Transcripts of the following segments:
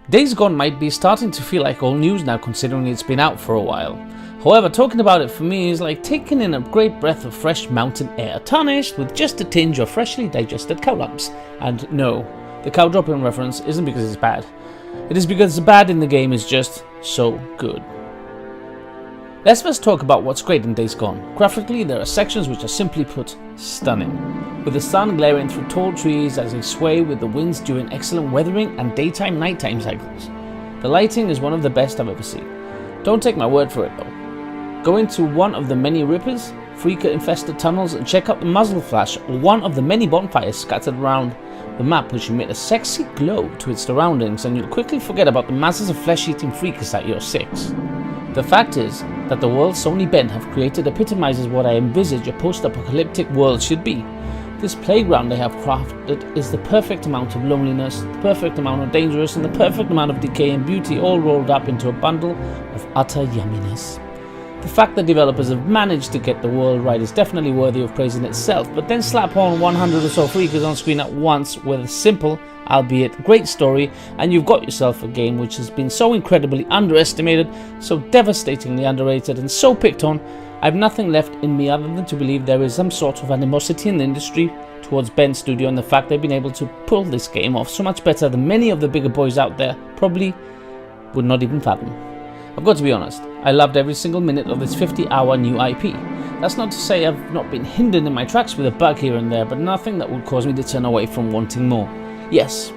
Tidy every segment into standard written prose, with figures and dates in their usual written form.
Days Gone might be starting to feel like old news now, considering it's been out for a while. However, talking about it for me is like taking in a great breath of fresh mountain air, tarnished with just a tinge of freshly digested cow lumps. And no, the cow dropping reference isn't because it's bad. It is because the bad in the game is just so good. Let's first talk about what's great in Days Gone. Graphically, there are sections which are simply put stunning. With the sun glaring through tall trees as they sway with the winds during excellent weathering and daytime-nighttime cycles. The lighting is one of the best I've ever seen. Don't take my word for it though. Go into one of the many rippers, freaker-infested tunnels and check out the muzzle flash or one of the many bonfires scattered around the map which emit a sexy glow to its surroundings, and you'll quickly forget about the masses of flesh-eating freakers at your six. The fact is that the world Sony Ben have created epitomizes what I envisage a post-apocalyptic world should be. This playground they have crafted is the perfect amount of loneliness, the perfect amount of dangerous, and the perfect amount of decay and beauty all rolled up into a bundle of utter yumminess. The fact that developers have managed to get the world right is definitely worthy of praise in itself, but then slap on 100 or so freakers on screen at once with a simple, albeit great story, and you've got yourself a game which has been so incredibly underestimated, so devastatingly underrated, and so picked on, I've nothing left in me other than to believe there is some sort of animosity in the industry towards Ben Studio and the fact they've been able to pull this game off so much better than many of the bigger boys out there probably would not even fathom. I've got to be honest, I loved every single minute of this 50-hour new IP. That's not to say I've not been hindered in my tracks with a bug here and there, but nothing that would cause me to turn away from wanting more. Yes,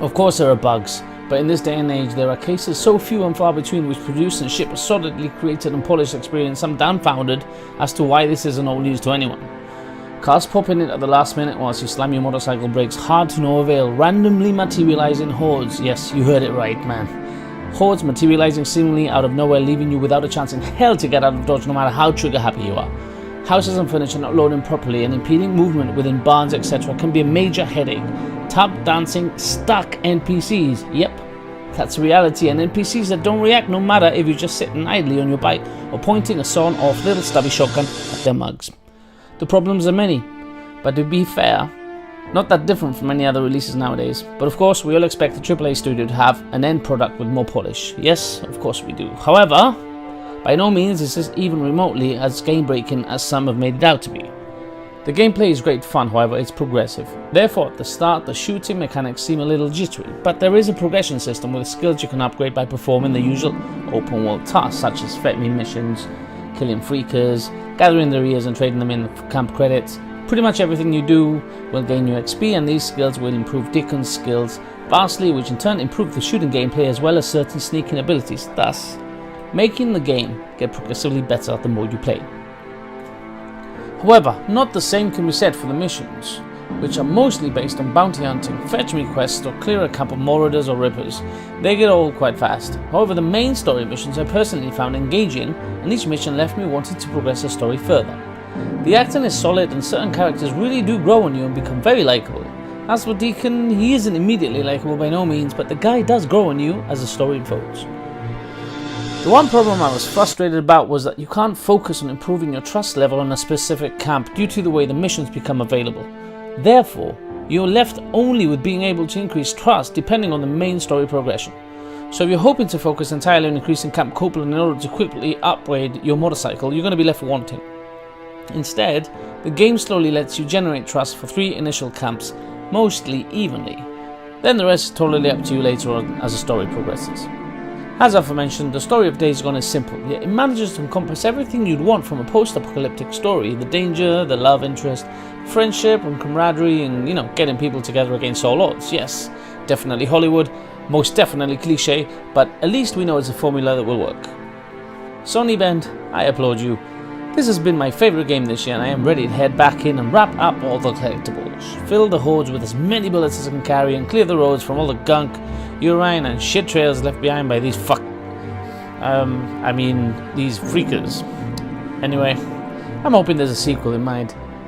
of course there are bugs, but in this day and age there are cases so few and far between which produce and ship a solidly created and polished experience I'm dumbfounded as to why this isn't old news to anyone. Cars popping in at the last minute whilst you slam your motorcycle brakes hard to no avail, randomly materializing hordes, yes you heard it right man. Hordes materializing seemingly out of nowhere, leaving you without a chance in hell to get out of dodge no matter how trigger happy you are. Houses and furniture not loading properly and impeding movement within barns etc. can be a major headache. Tap dancing stuck NPCs, yep, that's reality, and NPCs that don't react no matter if you're just sitting idly on your bike or pointing a sawn off little stubby shotgun at their mugs. The problems are many, but to be fair, not that different from any other releases nowadays, but of course we all expect a AAA studio to have an end product with more polish. Yes, of course we do. However, by no means is this even remotely as game-breaking as some have made it out to be. The gameplay is great fun, however it's progressive. Therefore at the start the shooting mechanics seem a little jittery, but there is a progression system with skills you can upgrade by performing the usual open world tasks such as threat missions, killing freakers, gathering their ears and trading them in for camp credits. Pretty much everything you do will gain you XP, and these skills will improve Deacon's skills vastly, which in turn improve the shooting gameplay as well as certain sneaking abilities, thus making the game get progressively better the more you play. However, not the same can be said for the missions, which are mostly based on bounty hunting, fetch me quests, or clear a camp of marauders or rippers. They get old quite fast. However, the main story missions I personally found engaging, and each mission left me wanting to progress the story further. The acting is solid and certain characters really do grow on you and become very likeable. As for Deacon, he isn't immediately likeable by no means, but the guy does grow on you as the story unfolds. The one problem I was frustrated about was that you can't focus on improving your trust level on a specific camp due to the way the missions become available. Therefore, you're left only with being able to increase trust depending on the main story progression. So if you're hoping to focus entirely on increasing camp coupling in order to quickly upgrade your motorcycle, you're going to be left wanting. Instead, the game slowly lets you generate trust for 3 initial camps, mostly evenly. Then the rest is totally up to you later on as the story progresses. As aforementioned, the story of Days Gone is simple, yet it manages to encompass everything you'd want from a post-apocalyptic story: the danger, the love interest, friendship and camaraderie, and getting people together against all odds. Yes, definitely Hollywood, most definitely cliche, but at least we know it's a formula that will work. Sony Bend, I applaud you. This has been my favourite game this year, and I am ready to head back in and wrap up all the collectibles. Fill the hordes with as many bullets as I can carry and clear the roads from all the gunk, urine and shit trails left behind by these these freakers. Anyway, I'm hoping there's a sequel in mind.